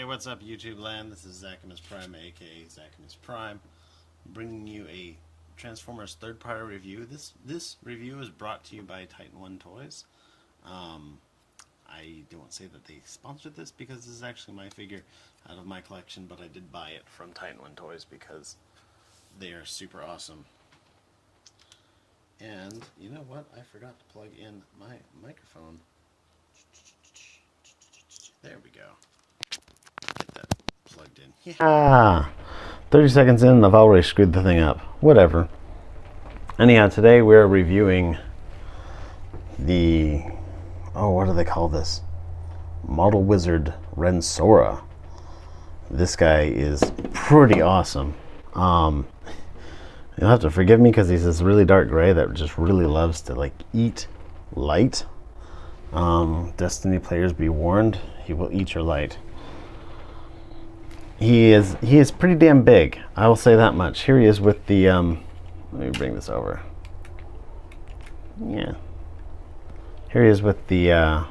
Hey, what's up, YouTube land? This is Zachimus Prime, aka Zachimus Prime, bringing you a Transformers third-party review. This review is brought to you by Titan One Toys. I don't say that they sponsored this because this is actually my figure out of my collection, but I did buy it from Titan One Toys because they are super awesome. And you know what? I forgot to plug in my microphone. There we go. Get that plugged in. Yeah. 30 seconds in and I've already screwed the thing up. Whatever. Anyhow, today we're reviewing the, what do they call this? Model Wizard Rendsora. This guy is pretty awesome. You'll have to forgive me because he's this really dark gray that just really loves to eat light. Destiny players, be warned, he will eat your light. He is pretty damn big, I will say that much. Here he is with the let me bring this over. Yeah. Here he is with the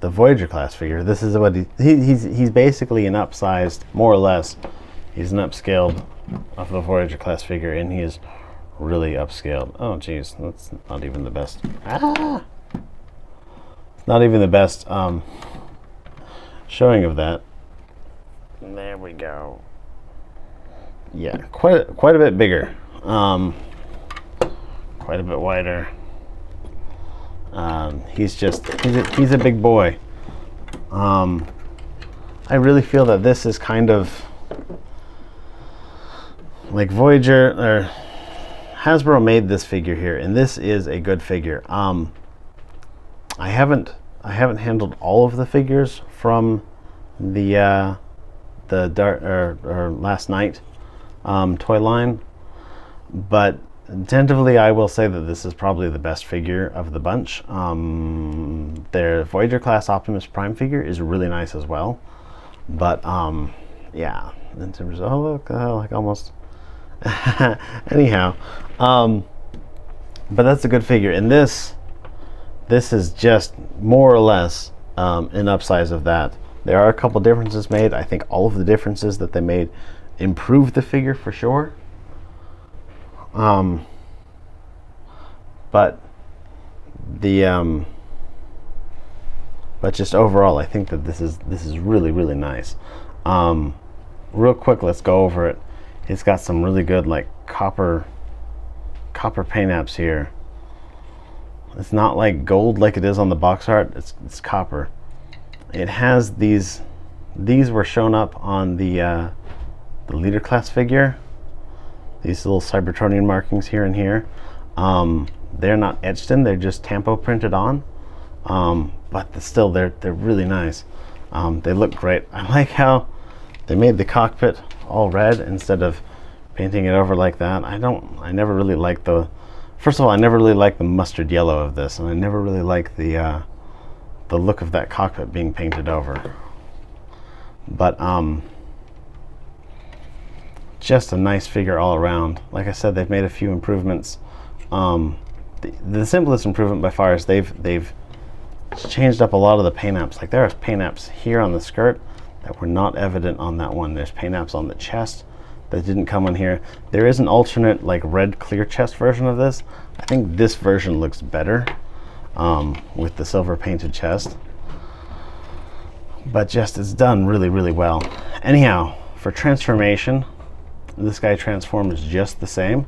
Voyager class figure. This is what he's basically an upsized, more or less. He's an upscaled of the Voyager class figure, and he is really upscaled. Oh geez, that's not even the best. It's not even the best showing of that. There we go. Yeah, quite a bit bigger. Quite a bit wider. He's a big boy. I really feel that this is kind of like Voyager, or Hasbro made this figure here, and this is a good figure. I haven't handled all of the figures from the Last Night toy line, but tentatively I will say that this is probably the best figure of the bunch. Their Voyager class Optimus Prime figure is really nice as well, but yeah, in terms of like almost anyhow, but that's a good figure, and this is just more or less an upsize of that. There are a couple differences made. I think all of the differences that they made improved the figure for sure. But just overall, I think that this is really, really nice. Real quick, let's go over it. It's got some really good copper paint apps here. It's not like gold like it is on the box art. It's copper. It has these were shown up on the leader class figure. These little Cybertronian markings here and here. They're not etched in, they're just tampo printed on. But still they're really nice. They look great. I like how they made the cockpit all red instead of painting it over like that. I never really liked the, first of all, I never really liked the mustard yellow of this, and I never really liked the look of that cockpit being painted over. But just a nice figure all around. Like I said, they've made a few improvements. The simplest improvement by far is they've changed up a lot of the paint apps. Like there are paint apps here on the skirt that were not evident on that one. There's paint apps on the chest that didn't come on here. There is an alternate red clear chest version of this. I think this version looks better with the silver painted chest, but just it's done really, really well. Anyhow, for transformation, this guy transforms just the same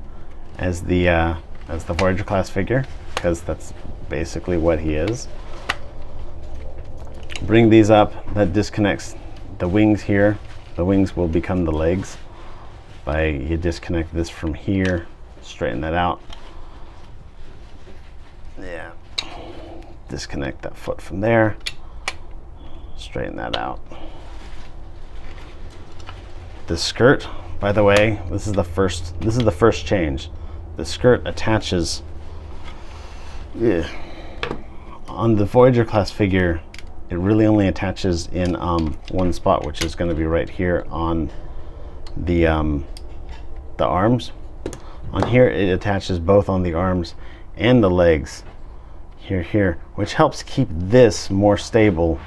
as the Voyager class figure, because that's basically what he is. Bring these up, that disconnects the wings here. The wings will become the legs by you disconnect this from here, straighten that out. Yeah. Disconnect that foot from there, straighten that out. The skirt, by the way, this is the first change. The skirt attaches on the Voyager class figure. It really only attaches in one spot, which is going to be right here on the arms. On here, it attaches both on the arms and the legs. Here, which helps keep this more stable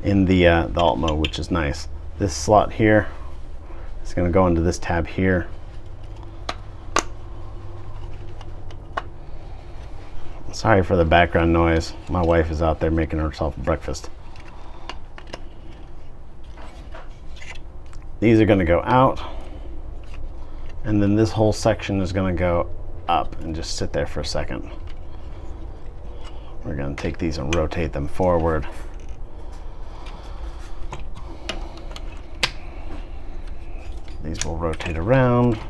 in the alt mode, which is nice. This slot here is going to go into this tab here. Sorry for the background noise. My wife is out there making herself breakfast. These are going to go out, and then this whole section is going to go up and just sit there for a second. We're going to take these and rotate them forward. These will rotate around,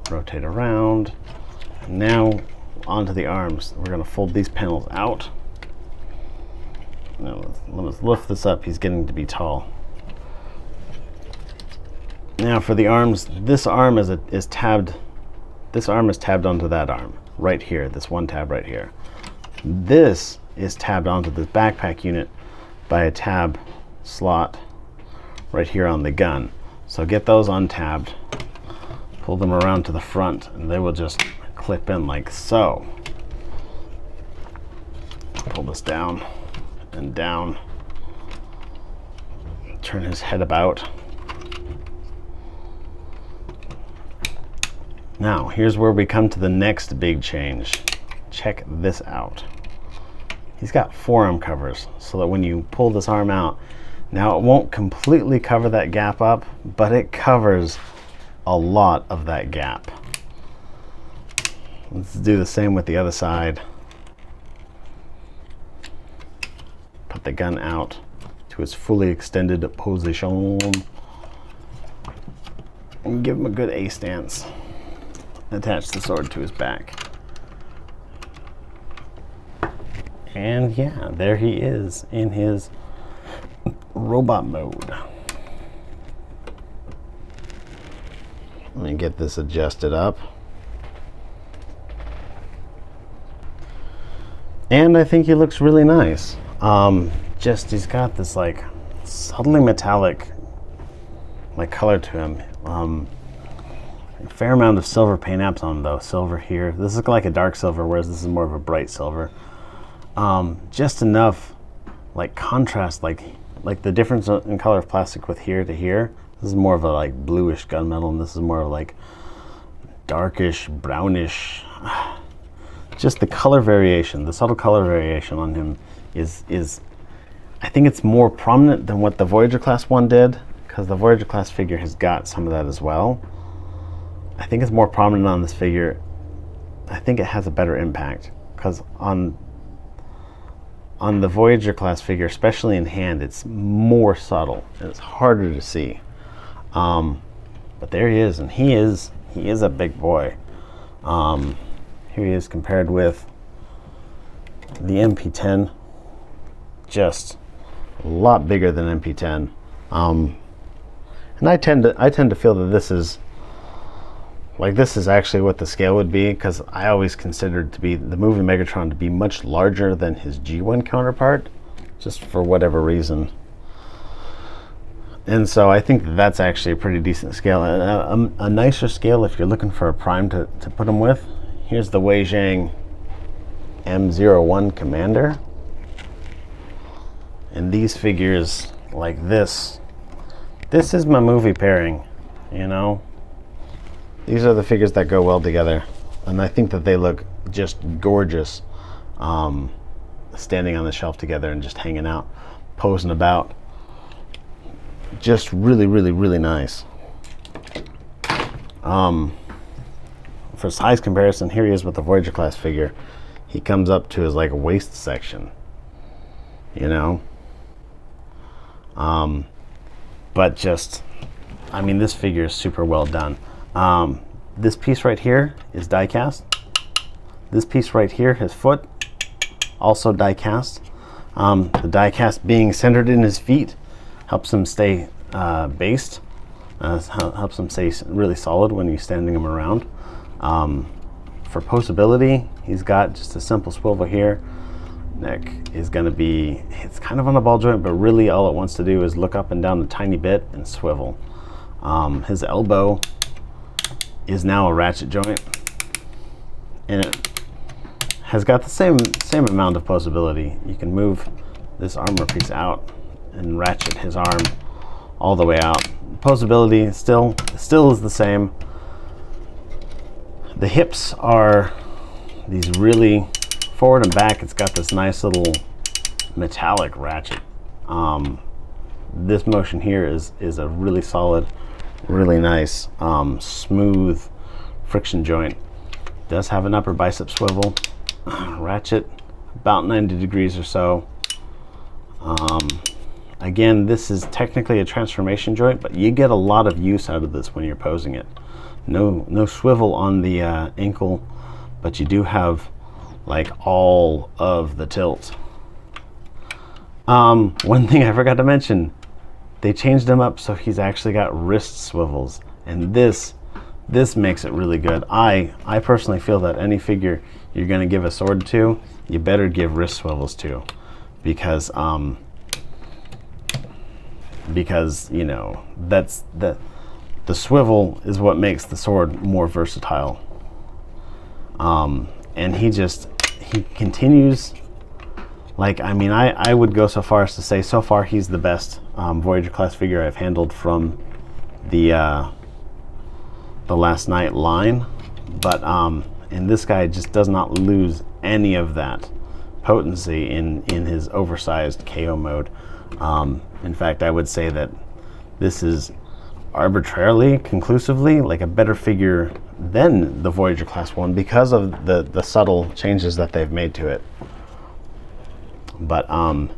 and now onto the arms. We're going to fold these panels out. Now let's lift this up. He's getting to be tall. Now for the arms, this arm is tabbed. This arm is tabbed onto that arm right here. This one tab right here. This is tabbed onto this backpack unit by a tab slot right here on the gun. So get those untabbed, pull them around to the front, and they will just clip in like so. Pull this down and down. Turn his head about. Now, here's where we come to the next big change. Check this out. He's got forearm covers, so that when you pull this arm out, now it won't completely cover that gap up, but it covers a lot of that gap. Let's do the same with the other side. Put the gun out to its fully extended position. And give him a good A stance. Attach the sword to his back. And yeah, there he is in his robot mode. Let me get this adjusted up. And I think he looks really nice. Just he's got this like subtly metallic like color to him. A fair amount of silver paint apps on him though. Silver here. This is like a dark silver, whereas this is more of a bright silver. Just enough like contrast, like the difference in color of plastic with here to here. This is more of a like bluish gunmetal, and this is more of like darkish brownish. Just the color variation, the subtle color variation on him is I think it's more prominent than what the Voyager class one did, because the Voyager class figure has got some of that as well. I think it's more prominent on this figure. I think it has a better impact, because on the Voyager class figure, especially in hand, it's more subtle and it's harder to see. But there he is, and he is a big boy. Here he is compared with the MP10, just a lot bigger than MP10. And I tend to feel that this is actually what the scale would be, because I always considered to be the movie Megatron to be much larger than his G1 counterpart, just for whatever reason. And so I think that's actually a pretty decent scale. A nicer scale if you're looking for a prime to put him with. Here's the Wei Zhang M01 Commander. And these figures like this is my movie pairing, you know? These are the figures that go well together. And I think that they look just gorgeous standing on the shelf together and just hanging out, posing about. Just really, really, really nice. For size comparison, here he is with the Voyager class figure. He comes up to his like waist section, you know. But just, I mean, this figure is super well done. This piece right here is die cast. This piece right here, his foot, also die cast. The die cast being centered in his feet helps him stay based, helps him stay really solid when you're standing him around. For posability, he's got just a simple swivel here. Neck is going to be, it's kind of on a ball joint, but really all it wants to do is look up and down a tiny bit and swivel. His elbow is now a ratchet joint, and it has got the same amount of posability. You can move this armor piece out and ratchet his arm all the way out. Posability still is the same. The hips are these really forward and back. It's got this nice little metallic ratchet. This motion here is a really solid, really nice, smooth friction joint. Does have an upper bicep swivel, ratchet about 90 degrees or so. Again, this is technically a transformation joint, but you get a lot of use out of this when you're posing it. No swivel on the ankle, but you do have like all of the tilt. One thing I forgot to mention, they changed him up so he's actually got wrist swivels, and this makes it really good. I personally feel that any figure you're going to give a sword to, you better give wrist swivels to, because you know, that's the swivel is what makes the sword more versatile. And he continues, like, I mean, I would go so far as to say so far he's the best Voyager class figure I've handled from the Last Night line, but and this guy just does not lose any of that potency in his oversized KO mode. In fact, I would say that this is arbitrarily, conclusively, like a better figure than the Voyager class one because of the subtle changes that they've made to it. But I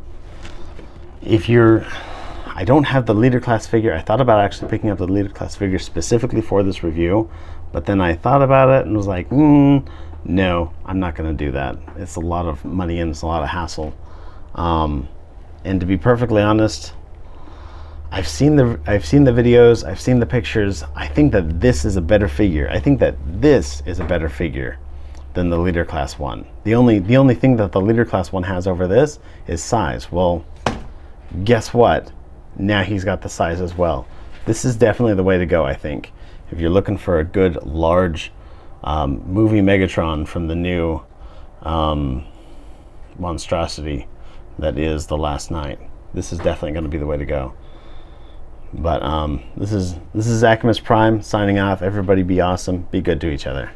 don't have the leader class figure. I thought about actually picking up the leader class figure specifically for this review, but then I thought about it and was like, no, I'm not going to do that. It's a lot of money and it's a lot of hassle. And to be perfectly honest, I've seen the videos, I've seen the pictures. I think that this is a better figure. I think that this is a better figure than the leader class one. The only thing that the leader class one has over this is size. Well, guess what? Now he's got the size as well. This is definitely the way to go, I think. If you're looking for a good large movie Megatron from the new monstrosity that is The Last Night, this is definitely going to be the way to go. But this is Zachamus Prime signing off. Everybody be awesome. Be good to each other.